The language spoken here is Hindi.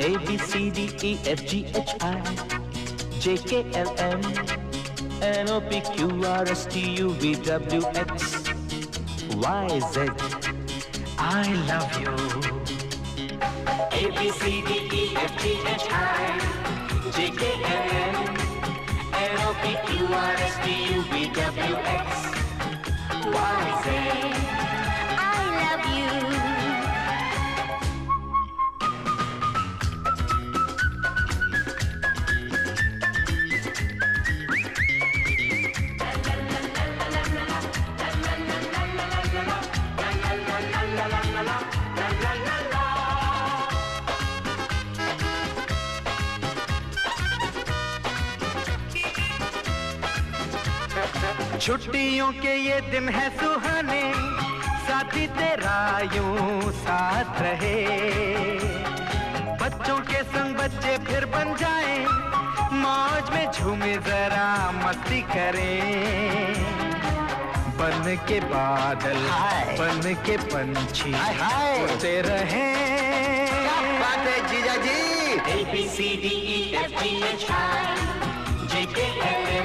A B C D E F G H I J K L M N O P Q R S T U V W X Y Z. I love you. A B C D E F G H I J K L M N O P Q R S T U V W X Y Z. I love you. छुट्टियों के ये दिन है सुहाने, साथी तेरा यूं साथ रहे। बच्चों के संग बच्चे फिर बन जाएं, मौज में झूमे जरा मस्ती करें। बन के बादल बन के पंछी उड़ते रहें। क्या बात है जीजा जी। A B C D E F G H I J K L